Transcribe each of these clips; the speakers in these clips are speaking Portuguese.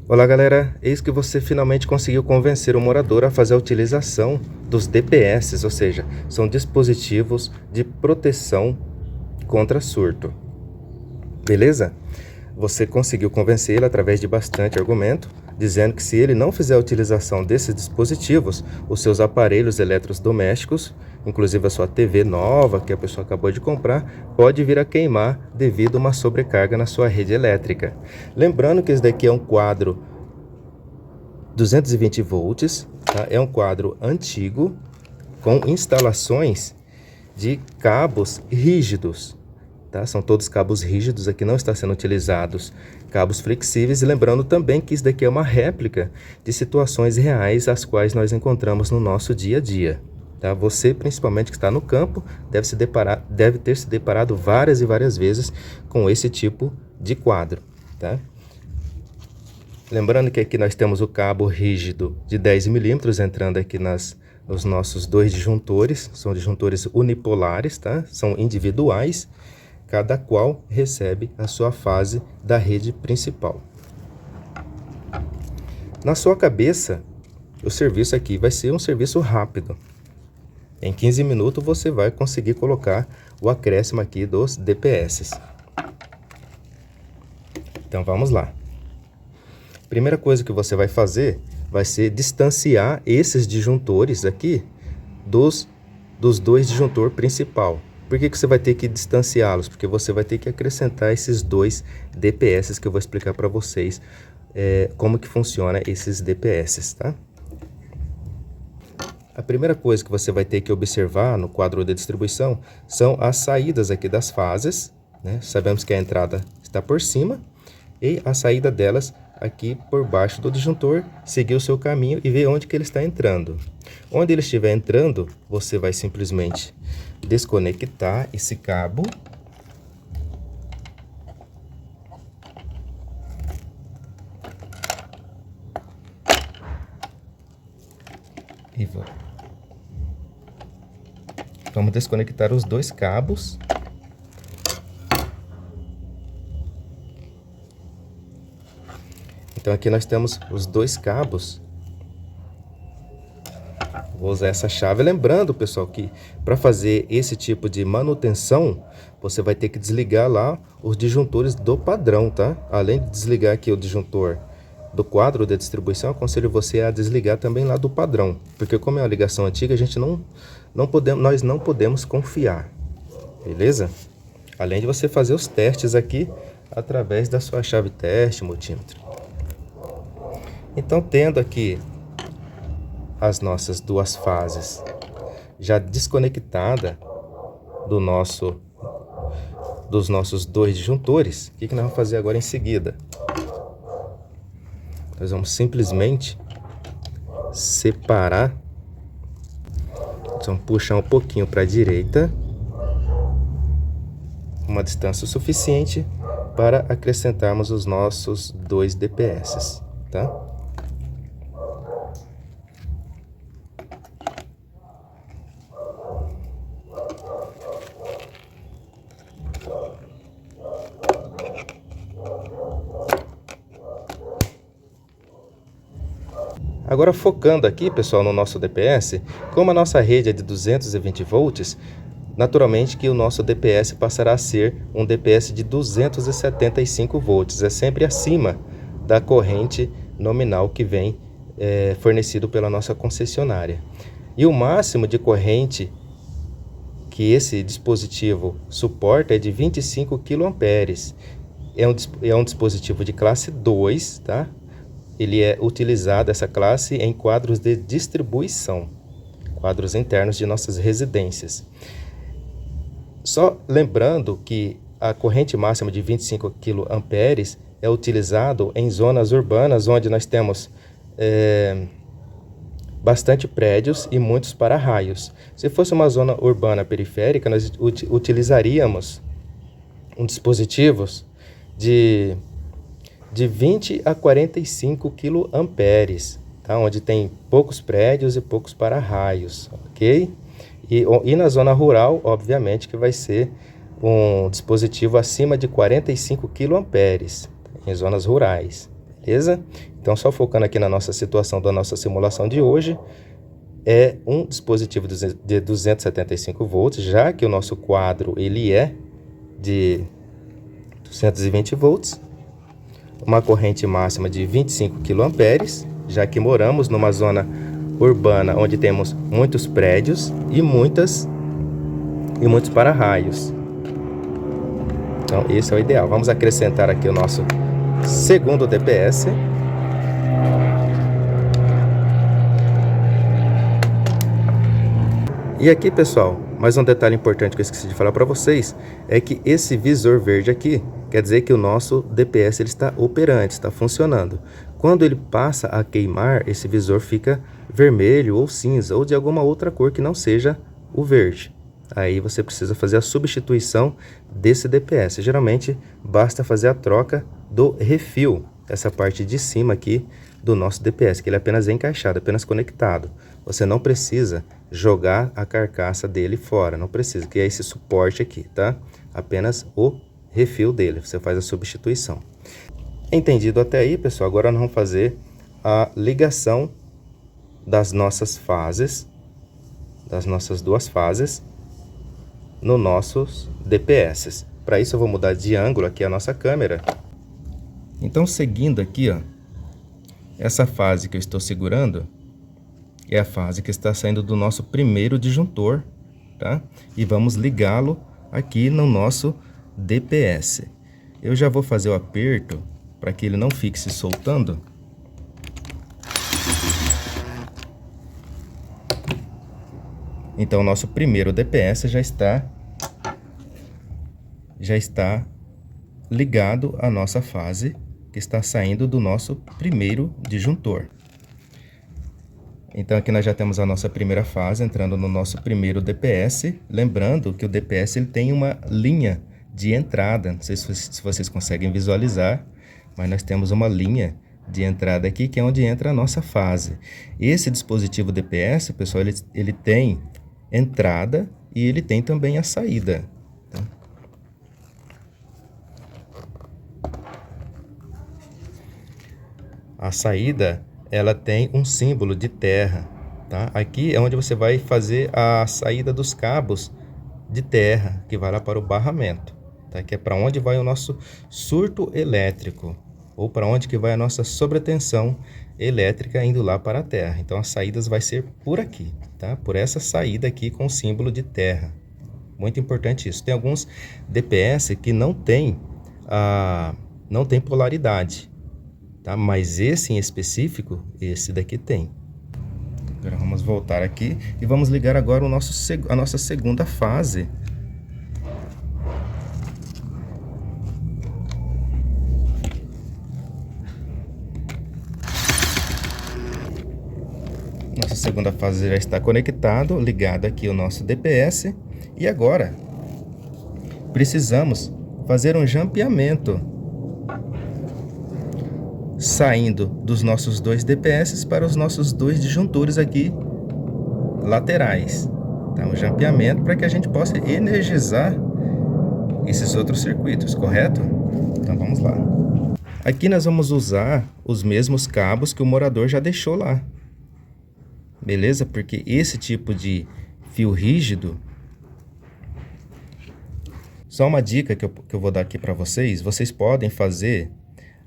Olá galera, eis que você finalmente conseguiu convencer o morador a fazer a utilização dos DPS, ou seja, são dispositivos de proteção contra surto. Beleza? Você conseguiu convencer ele através de bastante argumento, dizendo que se ele não fizer a utilização desses dispositivos, os seus aparelhos eletrodomésticos, inclusive a sua TV nova que a pessoa acabou de comprar, pode vir a queimar devido a uma sobrecarga na sua rede elétrica. Lembrando que esse daqui é um quadro 220 volts, tá? É um quadro antigo com instalações de cabos rígidos. Tá? São todos cabos rígidos, aqui não está sendo utilizados cabos flexíveis, e lembrando também que isso daqui é uma réplica de situações reais as quais nós encontramos no nosso dia a dia. Tá? Você, principalmente que está no campo, deve ter se deparado várias e várias vezes com esse tipo de quadro. Tá? Lembrando que aqui nós temos o cabo rígido de 10 milímetros entrando aqui nos nossos dois disjuntores, são disjuntores unipolares, tá? São individuais, cada qual recebe a sua fase da rede principal. Na sua cabeça, o serviço aqui vai ser um serviço rápido. Em 15 minutos você vai conseguir colocar o acréscimo aqui dos DPS. Então vamos lá. Primeira coisa que você vai fazer vai ser distanciar esses disjuntores aqui dos dois disjuntor principal. Por que você vai ter que distanciá-los? Porque você vai ter que acrescentar esses dois DPS que eu vou explicar para vocês como que funciona esses DPS, tá? A primeira coisa que você vai ter que observar no quadro de distribuição são as saídas aqui das fases, né? Sabemos que a entrada está por cima e a saída delas aqui por baixo do disjuntor, seguir o seu caminho e ver onde que ele está entrando. Onde ele estiver entrando, você vai simplesmente desconectar esse cabo. E vamos desconectar os dois cabos. Então aqui nós temos os dois cabos. Vou usar essa chave. Lembrando, pessoal, que para fazer esse tipo de manutenção, você vai ter que desligar lá os disjuntores do padrão, tá? Além de desligar aqui o disjuntor do quadro de distribuição, eu aconselho você a desligar também lá do padrão. Porque como é uma ligação antiga, nós não podemos confiar. Beleza? Além de você fazer os testes aqui através da sua chave teste multímetro. Então, tendo aqui as nossas duas fases já desconectada dos nossos dois disjuntores, o que nós vamos fazer agora em seguida? Nós vamos simplesmente separar, vamos puxar um pouquinho para a direita, uma distância suficiente para acrescentarmos os nossos dois DPS, tá? Agora focando aqui, pessoal, no nosso DPS, como a nossa rede é de 220 volts, naturalmente que o nosso DPS passará a ser um DPS de 275 volts. É sempre acima da corrente nominal que vem fornecido pela nossa concessionária. E o máximo de corrente que esse dispositivo suporta é de 25 kA. É um dispositivo de classe 2, tá? Ele é utilizado, essa classe, em quadros de distribuição, quadros internos de nossas residências. Só lembrando que a corrente máxima de 25 kA é utilizado em zonas urbanas, onde nós temos bastante prédios e muitos para-raios. Se fosse uma zona urbana periférica, nós utilizaríamos um dispositivo de 20 a 45 kA, tá? Onde tem poucos prédios e poucos para-raios, ok? E na zona rural, obviamente, que vai ser um dispositivo acima de 45 kA, em zonas rurais, beleza? Então, só focando aqui na nossa situação da nossa simulação de hoje, é um dispositivo de 275 volts, já que o nosso quadro ele é de 220 volts, uma corrente máxima de 25 kA, já que moramos numa zona urbana onde temos muitos prédios e muitos para-raios. Então, esse é o ideal. Vamos acrescentar aqui o nosso segundo DPS. E aqui, pessoal, mais um detalhe importante que eu esqueci de falar para vocês, é que esse visor verde aqui, quer dizer que o nosso DPS ele está operante, está funcionando. Quando ele passa a queimar, esse visor fica vermelho ou cinza, ou de alguma outra cor que não seja o verde. Aí você precisa fazer a substituição desse DPS. Geralmente, basta fazer a troca do refil, essa parte de cima aqui do nosso DPS, que ele é apenas encaixado, apenas conectado. Você não precisa jogar a carcaça dele fora, não precisa, que é esse suporte aqui, tá? Apenas o refil dele, você faz a substituição. Entendido até aí, pessoal? Agora nós vamos fazer a ligação das nossas fases, das nossas duas fases, no nossos DPS. Para isso eu vou mudar de ângulo aqui a nossa câmera. Então, seguindo aqui, ó, essa fase que eu estou segurando é a fase que está saindo do nosso primeiro disjuntor, tá? E vamos ligá-lo aqui no nosso DPS. Eu já vou fazer o aperto para que ele não fique se soltando. Então, o nosso primeiro DPS já está ligado à nossa fase que está saindo do nosso primeiro disjuntor. Então, aqui nós já temos a nossa primeira fase entrando no nosso primeiro DPS. Lembrando que o DPS ele tem uma linha de entrada. Não sei se vocês conseguem visualizar, mas nós temos uma linha de entrada aqui, que é onde entra a nossa fase. Esse dispositivo DPS, pessoal, ele tem entrada e ele tem também a saída. Tá? A saída, ela tem um símbolo de terra, tá? Aqui é onde você vai fazer a saída dos cabos de terra, que vai lá para o barramento, tá? Que é para onde vai o nosso surto elétrico, ou para onde que vai a nossa sobretensão elétrica indo lá para a terra. Então, as saídas vai ser por aqui, tá? Por essa saída aqui com o símbolo de terra. Muito importante isso. Tem alguns DPS que não tem polaridade, tá? Mas esse em específico, esse daqui tem. Agora vamos voltar aqui e vamos ligar agora a nossa segunda fase. Nossa segunda fase já está conectado, ligado aqui o nosso DPS. E agora precisamos fazer um jampeamento, saindo dos nossos dois DPS para os nossos dois disjuntores aqui laterais. Tá? Um jampeamento para que a gente possa energizar esses outros circuitos, correto? Então vamos lá. Aqui nós vamos usar os mesmos cabos que o morador já deixou lá. Beleza? Porque esse tipo de fio rígido... Só uma dica que eu vou dar aqui para vocês. Vocês podem fazer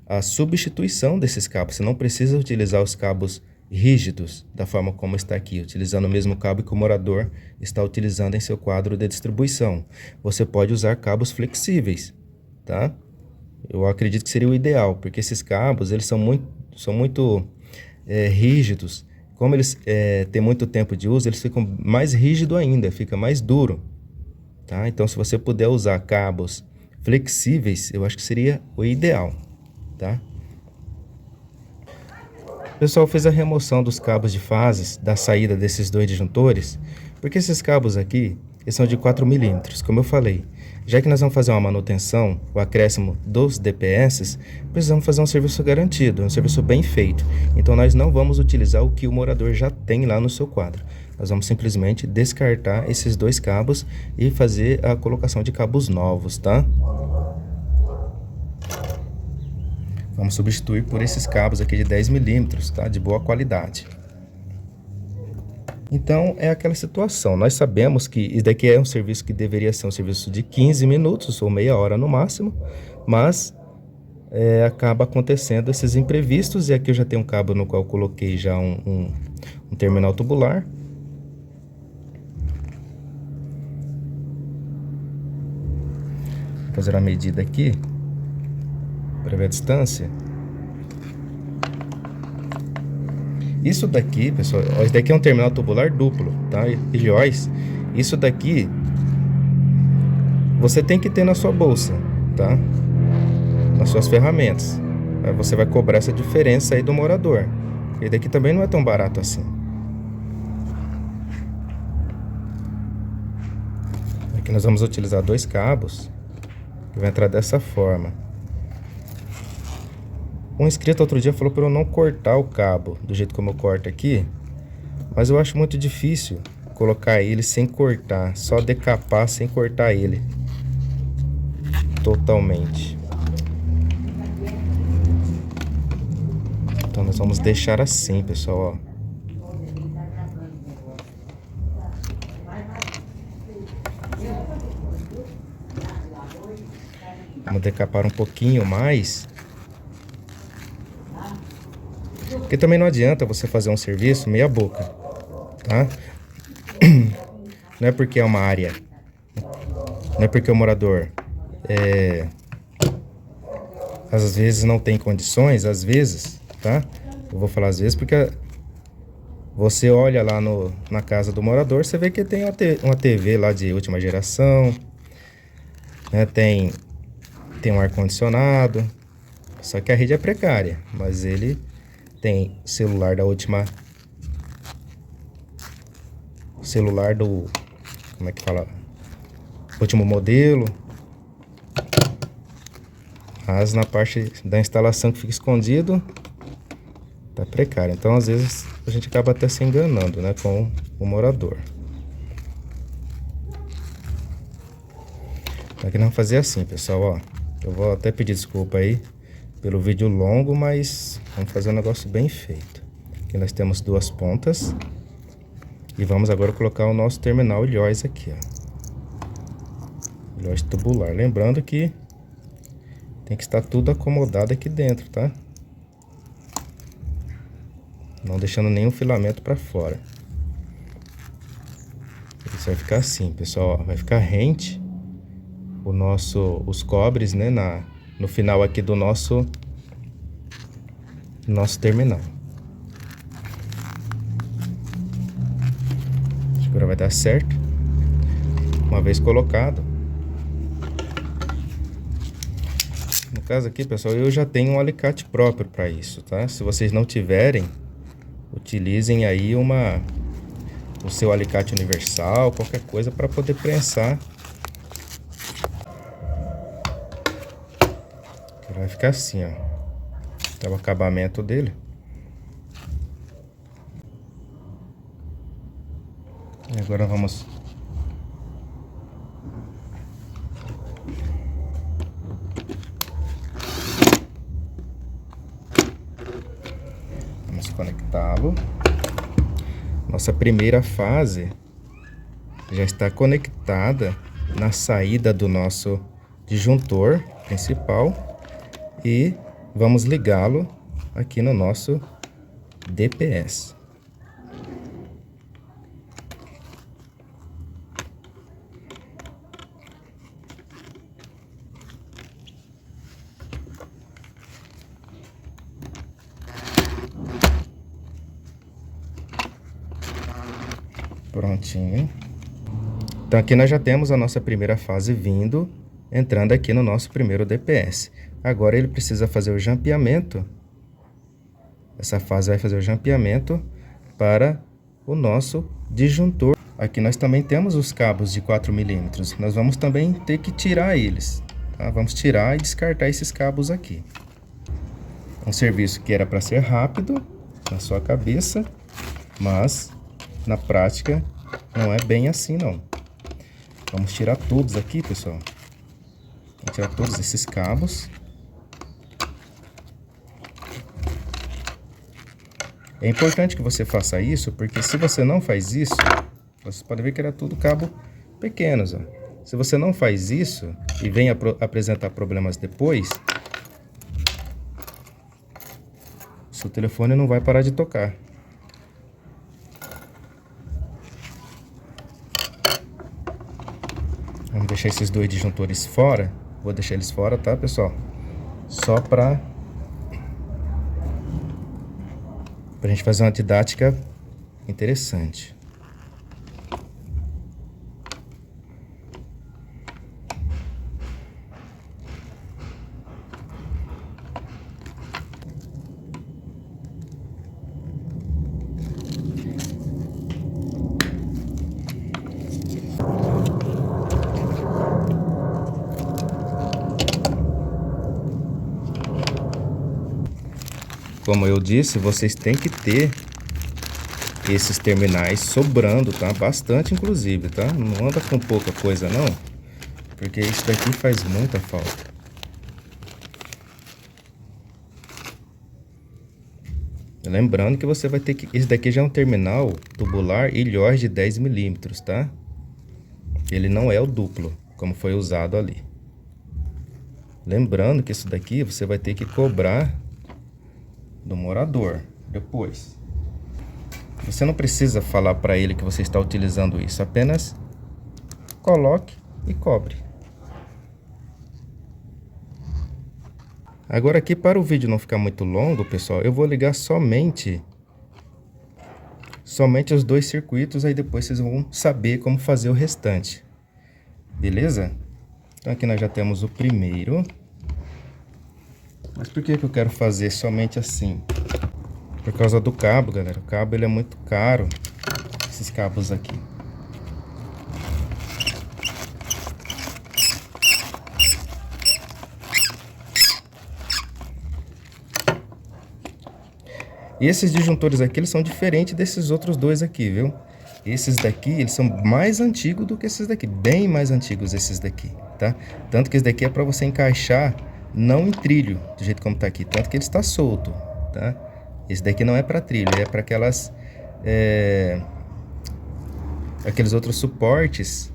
a substituição desses cabos. Você não precisa utilizar os cabos rígidos da forma como está aqui, utilizando o mesmo cabo que o morador está utilizando em seu quadro de distribuição. Você pode usar cabos flexíveis, tá? Eu acredito que seria o ideal, porque esses cabos eles são muito rígidos. Como eles têm muito tempo de uso, eles ficam mais rígidos ainda, fica mais duro, tá? Então, se você puder usar cabos flexíveis, eu acho que seria o ideal, tá? O pessoal fez a remoção dos cabos de fases da saída desses dois disjuntores, porque esses cabos aqui, eles são de 4 milímetros, como eu falei. Já que nós vamos fazer uma manutenção, o acréscimo dos DPS, precisamos fazer um serviço garantido, um serviço bem feito. Então, nós não vamos utilizar o que o morador já tem lá no seu quadro. Nós vamos simplesmente descartar esses dois cabos e fazer a colocação de cabos novos, tá? Vamos substituir por esses cabos aqui de 10 milímetros, tá? De boa qualidade. Então, é aquela situação. Nós sabemos que isso daqui é um serviço que deveria ser um serviço de 15 minutos ou meia hora no máximo, mas acaba acontecendo esses imprevistos. E aqui eu já tenho um cabo no qual eu coloquei já um terminal tubular. Vou fazer a medida aqui para ver a distância. Isso daqui, pessoal, isso daqui é um terminal tubular duplo, tá? Ilhóis. Isso daqui você tem que ter na sua bolsa, tá? Nas suas ferramentas. Aí você vai cobrar essa diferença aí do morador. E daqui também não é tão barato assim. Aqui nós vamos utilizar 2 cabos que vai entrar dessa forma. Um inscrito outro dia falou para eu não cortar o cabo do jeito como eu corto aqui, mas eu acho muito difícil colocar ele sem cortar, só decapar sem cortar ele totalmente. Então nós vamos deixar assim, pessoal, ó. Vamos decapar um pouquinho mais. Porque também não adianta você fazer um serviço meia boca, tá? Não é porque é uma área, não é porque o morador às vezes não tem condições, às vezes, tá? Eu vou falar às vezes porque você olha lá na casa do morador, você vê que tem uma TV lá de última geração, né? Tem um ar-condicionado, só que a rede é precária, mas ele tem celular da última... Celular do... Como é que fala? Último modelo. Mas na parte da instalação que fica escondido, tá precário. Então, às vezes, a gente acaba até se enganando, né? Com o morador. Então, aqui nós vamos fazer assim, pessoal, ó. Eu vou até pedir desculpa aí pelo vídeo longo, mas vamos fazer um negócio bem feito. Aqui nós temos 2 pontas. E vamos agora colocar o nosso terminal ilhóis aqui, ó. Ilhóis tubular. Lembrando que tem que estar tudo acomodado aqui dentro, tá? Não deixando nenhum filamento para fora. Isso vai ficar assim, pessoal, ó. Vai ficar rente os cobres, né, no final aqui do nosso terminal. Acho que agora vai dar certo. Uma vez colocado. No caso aqui, pessoal, eu já tenho um alicate próprio para isso, tá? Se vocês não tiverem, utilizem aí o seu alicate universal, qualquer coisa para poder prensar. Vai ficar assim, ó. Tá o acabamento dele. E agora vamos conectá-lo. Nossa primeira fase já está conectada na saída do nosso disjuntor principal. E vamos ligá-lo aqui no nosso DPS. Prontinho. Então aqui nós já temos a nossa primeira fase entrando aqui no nosso primeiro DPS. Agora ele precisa fazer o jampeamento. Essa fase vai fazer o jampeamento para o nosso disjuntor. Aqui nós também temos os cabos de 4 milímetros. Nós vamos também ter que tirar eles, tá? Vamos tirar e descartar esses cabos aqui. Um serviço que era para ser rápido na sua cabeça, mas na prática não é bem assim não. Vamos tirar todos aqui, pessoal. Vamos tirar todos esses cabos. É importante que você faça isso, porque se você não faz isso, você pode ver que era tudo cabo pequenos, ó. Se você não faz isso e vem apresentar problemas depois, seu telefone não vai parar de tocar. Vamos deixar esses dois disjuntores fora. Vou deixar eles fora, tá, pessoal? Só pra gente fazer uma didática interessante. Como eu disse, vocês têm que ter esses terminais sobrando, tá? Bastante, inclusive, tá? Não anda com pouca coisa, não. Porque isso daqui faz muita falta. Lembrando que você vai ter que... Esse daqui já é um terminal tubular Ilhós de 10 milímetros, tá? Ele não é o duplo, como foi usado ali. Lembrando que isso daqui você vai ter que cobrar do morador depois. Você não precisa falar para ele que você está utilizando isso, apenas coloque e cobre. Agora aqui, para o vídeo não ficar muito longo, pessoal, eu vou ligar somente os dois circuitos, aí depois vocês vão saber como fazer o restante. Beleza? Então aqui nós já temos o primeiro. Mas por que eu quero fazer somente assim? Por causa do cabo, galera. O cabo ele é muito caro. Esses cabos aqui. E esses disjuntores aqui, eles são diferentes desses outros dois aqui, viu? Esses daqui, eles são mais antigos do que esses daqui. Bem mais antigos esses daqui, tá? Tanto que esse daqui é para você encaixar não em trilho, do jeito como tá aqui. Tanto que ele está solto, tá? Esse daqui não é para trilho, é para aquelas... aqueles outros suportes.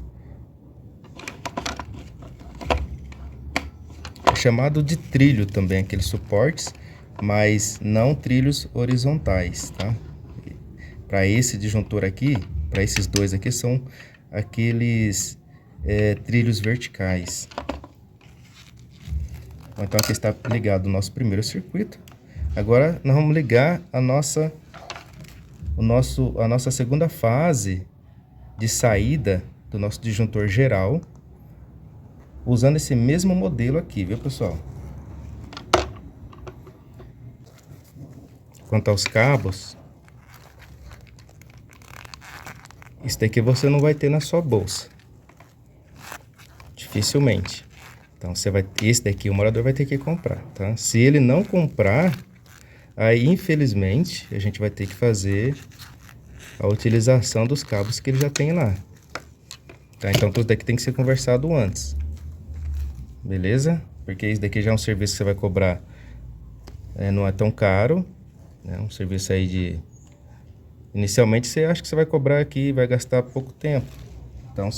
É chamado de trilho também, aqueles suportes, mas não trilhos horizontais, tá? Para esse disjuntor aqui, para esses dois aqui, são aqueles trilhos verticais. Então aqui está ligado o nosso primeiro circuito. Agora nós vamos ligar a nossa segunda fase de saída do nosso disjuntor geral, usando esse mesmo modelo aqui, viu, pessoal? Quanto aos cabos, isso daqui você não vai ter na sua bolsa, dificilmente. Então esse daqui o morador vai ter que comprar, tá? Se ele não comprar, aí infelizmente a gente vai ter que fazer a utilização dos cabos que ele já tem lá, tá? Então tudo daqui tem que ser conversado antes, beleza? Porque isso daqui já é um serviço que você vai cobrar, não é tão caro, né? Um serviço aí de... Inicialmente você acha que você vai cobrar aqui e vai gastar pouco tempo. Então o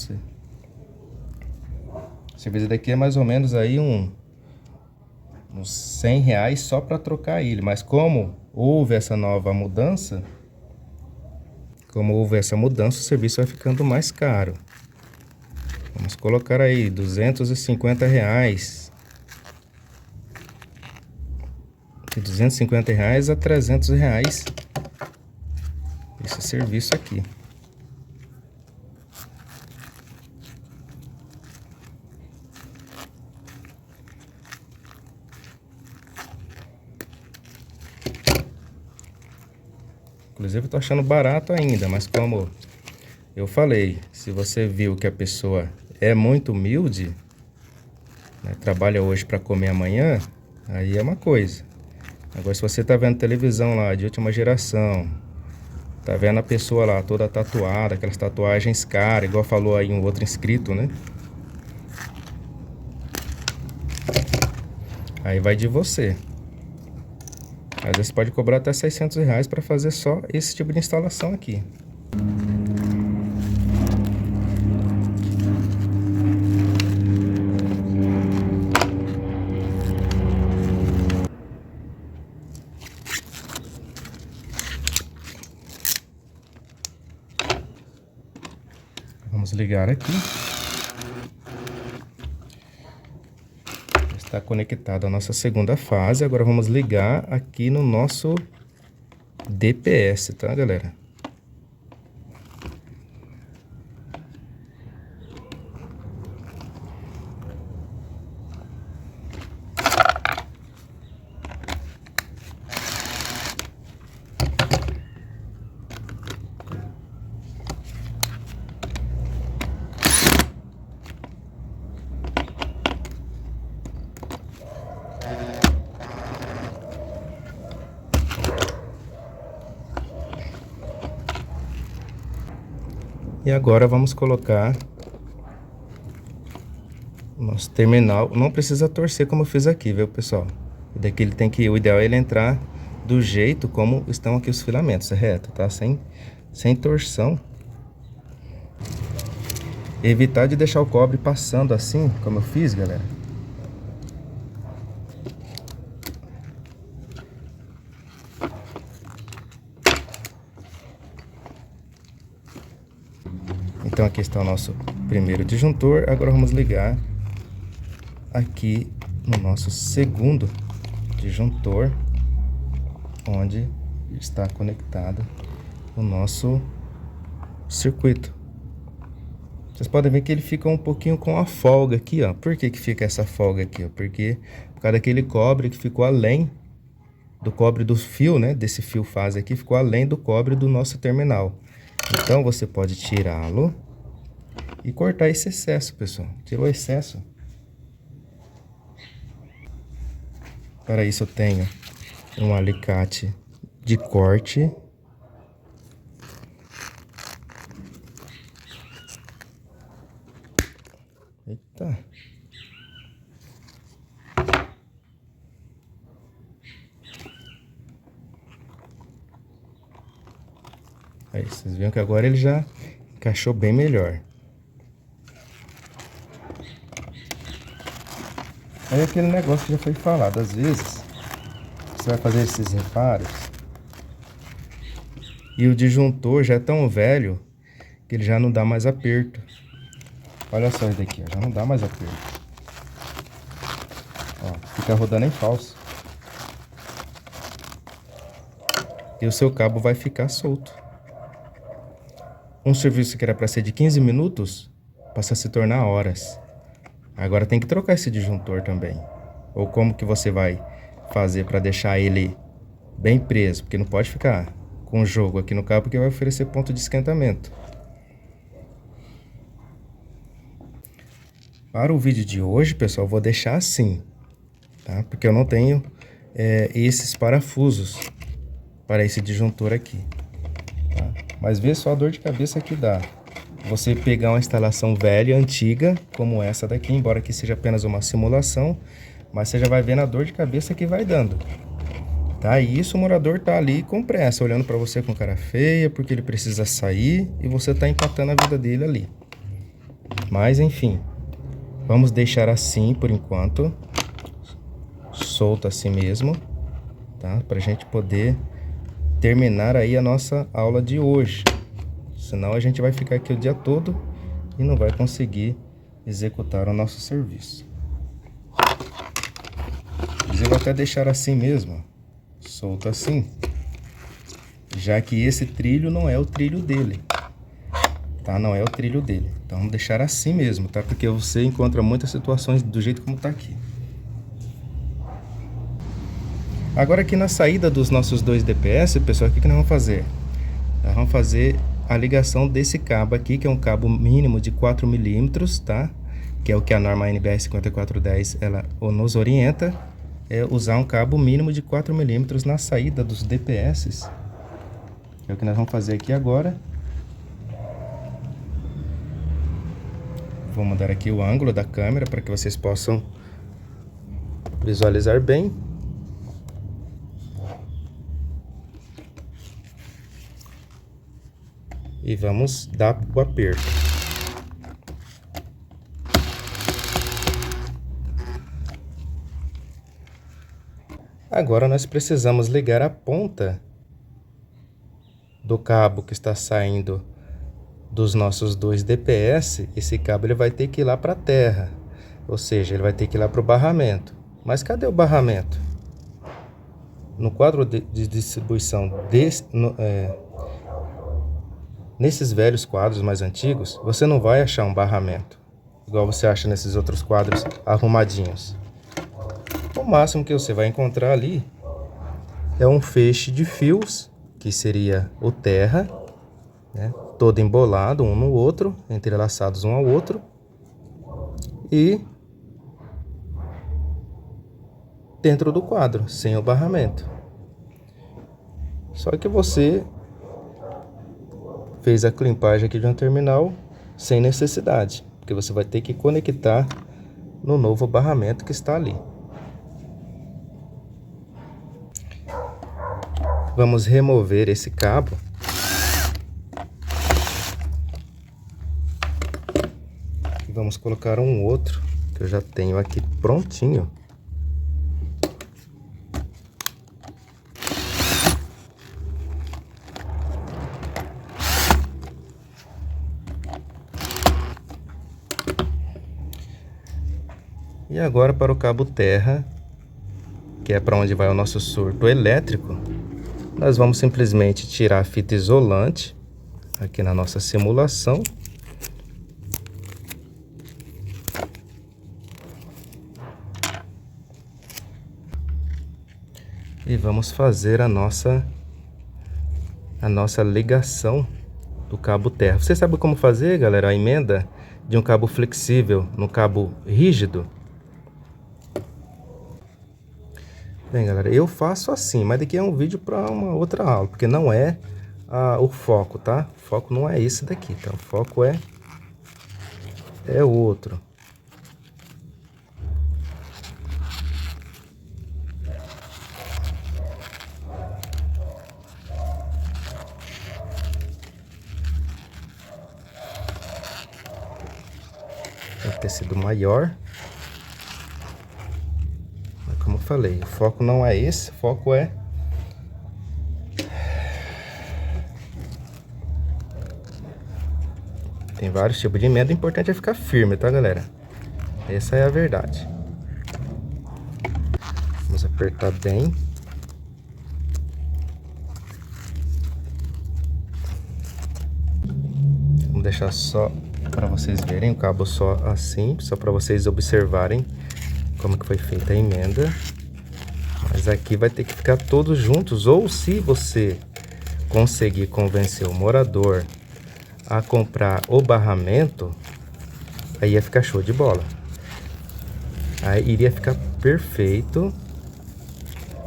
serviço daqui é mais ou menos aí uns R$100 só para trocar ele. Mas como houve essa nova mudança, o serviço vai ficando mais caro. Vamos colocar aí R$250. De R$250 a R$300 esse serviço aqui. Inclusive eu tô achando barato ainda, mas como eu falei, se você viu que a pessoa é muito humilde, né, trabalha hoje para comer amanhã, aí é uma coisa. Agora se você tá vendo televisão lá de última geração, tá vendo a pessoa lá toda tatuada, aquelas tatuagens caras, igual falou aí um outro inscrito, né? Aí vai de você. Às vezes pode cobrar até R$600 para fazer só esse tipo de instalação aqui. Vamos ligar aqui. Está conectado a nossa segunda fase. Agora vamos ligar aqui no nosso DPS, tá, galera? E agora vamos colocar o nosso terminal. Não precisa torcer como eu fiz aqui, viu, pessoal? Daqui ele tem que, o ideal é ele entrar do jeito como estão aqui os filamentos, reto, tá? Sem torção. Evitar de deixar o cobre passando assim, como eu fiz, galera. Então aqui está o nosso primeiro disjuntor. Agora vamos ligar aqui no nosso segundo disjuntor, onde está conectado o nosso circuito. Vocês podem ver que ele fica um pouquinho com a folga aqui, ó. Por que que fica essa folga aqui, ó? Porque por causa daquele cobre que ficou além do cobre do fio, né? Desse fio fase aqui, ficou além do cobre do nosso terminal. Então você pode tirá-lo e cortar esse excesso, pessoal. Tirou o excesso. Para isso eu tenho um alicate de corte. Eita. Aí, vocês viram que agora ele já encaixou bem melhor. Aí aquele negócio que já foi falado, às vezes você vai fazer esses reparos e o disjuntor já é tão velho que ele já não dá mais aperto. Olha só isso daqui, ó, já não dá mais aperto. Ó, fica rodando em falso. E o seu cabo vai ficar solto. Um serviço que era para ser de 15 minutos passa a se tornar horas. Agora tem que trocar esse disjuntor também. Ou como que você vai fazer para deixar ele bem preso, porque não pode ficar com jogo aqui no cabo, porque vai oferecer ponto de esquentamento. Para o vídeo de hoje, pessoal, eu vou deixar assim, tá? Porque eu não tenho esses parafusos para esse disjuntor aqui, tá? Mas vê só a dor de cabeça que dá você pegar uma instalação velha, antiga, como essa daqui, embora que seja apenas uma simulação, mas você já vai vendo a dor de cabeça que vai dando, tá? E isso o morador tá ali com pressa, olhando para você com cara feia, porque ele precisa sair e você tá empatando a vida dele ali. Mas enfim, vamos deixar assim por enquanto, solto assim mesmo, tá? Pra gente poder terminar aí a nossa aula de hoje. Senão a gente vai ficar aqui o dia todo e não vai conseguir executar o nosso serviço. Mas eu vou até deixar assim mesmo, solto assim, já que esse trilho não é o trilho dele, tá? Não é o trilho dele. Então vamos deixar assim mesmo, tá? Porque você encontra muitas situações do jeito como tá aqui. Agora aqui na saída dos nossos dois DPS, pessoal, o que nós vamos fazer? Nós vamos fazer a ligação desse cabo aqui, que é um cabo mínimo de 4 milímetros, tá? Que é o que a norma NBR 5410 ela nos orienta, é usar um cabo mínimo de 4 milímetros na saída dos DPS. É o que nós vamos fazer aqui agora. Vou mudar aqui o ângulo da câmera para que vocês possam visualizar bem. e vamos dar o aperto. Agora nós precisamos ligar a ponta do cabo que está saindo dos nossos dois DPS. Esse cabo ele vai ter que ir lá para a terra, ou seja, ele vai ter que ir lá para o barramento. Mas cadê o barramento? No quadro de distribuição nesses velhos quadros mais antigos, você não vai achar um barramento igual você acha nesses outros quadros arrumadinhos. O máximo que você vai encontrar ali é um feixe de fios, que seria o terra, né, todo embolado um no outro, entrelaçados um ao outro, e dentro do quadro, sem o barramento. Só que você fez a clipagem aqui de um terminal sem necessidade, porque você vai ter que conectar no novo barramento que está ali. Vamos remover esse cabo. E vamos colocar um outro que eu já tenho aqui prontinho. E agora para o cabo terra, que é para onde vai o nosso surto elétrico, nós vamos simplesmente tirar a fita isolante aqui na nossa simulação. E vamos fazer a nossa ligação do cabo terra. Você sabe como fazer, galera, a emenda de um cabo flexível no cabo rígido? Bem, galera, eu faço assim, mas daqui é um vídeo para uma outra aula, porque não é o foco, tá? O foco não é esse daqui, tá? O foco é outro. Tem que ter sido maior. Como eu falei, o foco não é esse, o foco é... Tem vários tipos de emenda, o importante é ficar firme, tá, galera? Essa é a verdade. Vamos apertar bem. Vamos deixar só para vocês verem o cabo só assim, só para vocês observarem como que foi feita a emenda. Mas aqui vai ter que ficar todos juntos, ou se você conseguir convencer o morador a comprar o barramento, aí ia ficar show de bola. Aí iria ficar perfeito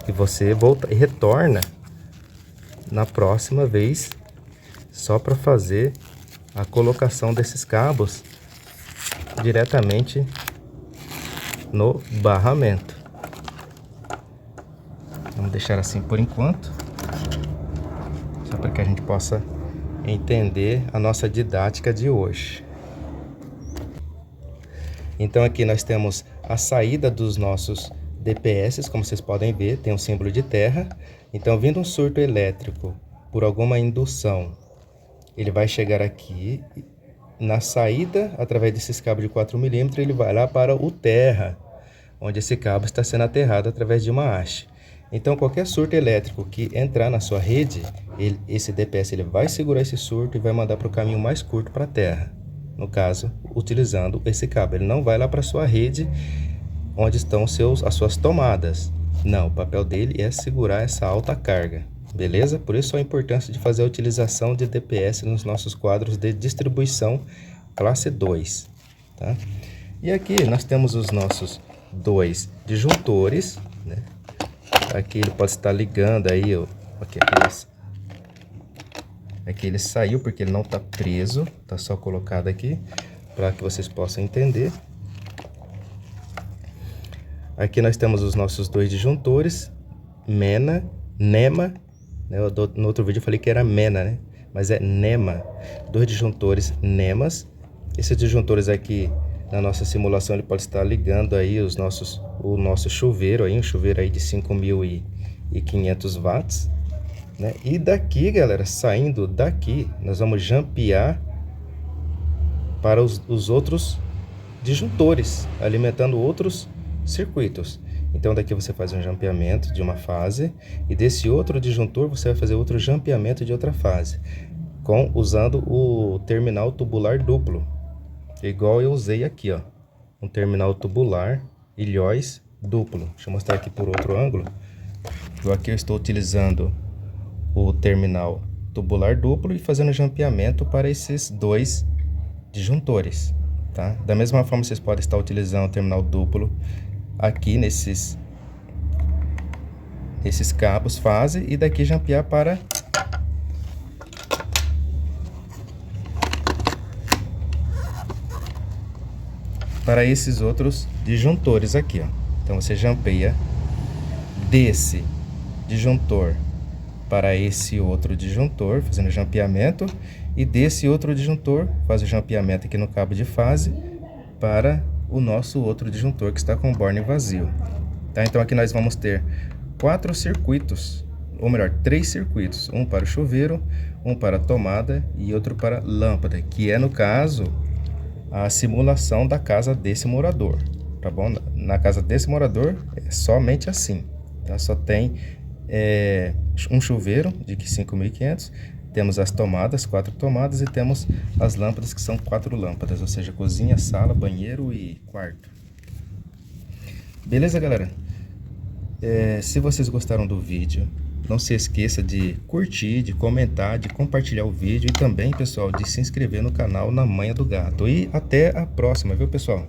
e você volta e retorna na próxima vez só para fazer a colocação desses cabos diretamente no barramento. Vamos deixar assim por enquanto, só para que a gente possa entender a nossa didática de hoje. Então aqui nós temos a saída dos nossos DPS, como vocês podem ver, tem um símbolo de terra. Então, vindo um surto elétrico por alguma indução, ele vai chegar aqui na saída, através desses cabos de 4 milímetros, ele vai lá para o terra, onde esse cabo está sendo aterrado através de uma haste. Então, qualquer surto elétrico que entrar na sua rede, esse DPS ele vai segurar esse surto e vai mandar para o caminho mais curto para a terra. No caso, utilizando esse cabo. Ele não vai lá para a sua rede, onde estão as suas tomadas. Não, o papel dele é segurar essa alta carga. Beleza? Por isso a importância de fazer a utilização de DPS nos nossos quadros de distribuição classe 2. Tá? E aqui nós temos os nossos dois disjuntores, né? Aqui ele pode estar ligando aí, ó. Aqui ele saiu porque ele não está preso, tá só colocado aqui para que vocês possam entender. Aqui nós temos os nossos dois disjuntores, NEMA, né? No outro vídeo eu falei que era MENA, né? mas é NEMA. 2 disjuntores NEMAs. Esses disjuntores aqui, na nossa simulação, ele pode estar ligando aí o nosso chuveiro, aí, um chuveiro aí de 5.500 watts. Né? E daqui, galera, saindo daqui, nós vamos jampear para os outros disjuntores, alimentando outros circuitos. Então daqui você faz um jampeamento de uma fase e desse outro disjuntor você vai fazer outro jampeamento de outra fase, usando o terminal tubular duplo, igual eu usei aqui, ó, um terminal tubular ilhóis duplo. Deixa eu mostrar aqui por outro ângulo. Então, aqui eu estou utilizando o terminal tubular duplo e fazendo jampeamento para esses 2 disjuntores, tá? Da mesma forma, vocês podem estar utilizando o terminal duplo aqui nesses cabos fase e daqui jampear para esses outros disjuntores aqui, ó. Então você jampeia desse disjuntor para esse outro disjuntor, fazendo jampeamento, e desse outro disjuntor, faz o jampeamento aqui no cabo de fase para o nosso outro disjuntor que está com o borne vazio. Tá? Então aqui nós vamos ter 4 circuitos, ou melhor, 3 circuitos, um para o chuveiro, um para a tomada e outro para a lâmpada, que é no caso a simulação da casa desse morador, tá bom? Na casa desse morador é somente assim, tá? Só tem um chuveiro de 5.500, temos as tomadas, 4 tomadas, e temos as lâmpadas, que são 4 lâmpadas, ou seja, cozinha, sala, banheiro e quarto. Beleza, galera? Se vocês gostaram do vídeo, não se esqueça de curtir, de comentar, de compartilhar o vídeo e também, pessoal, de se inscrever no canal Na Manha do Gato. E até a próxima, viu, pessoal?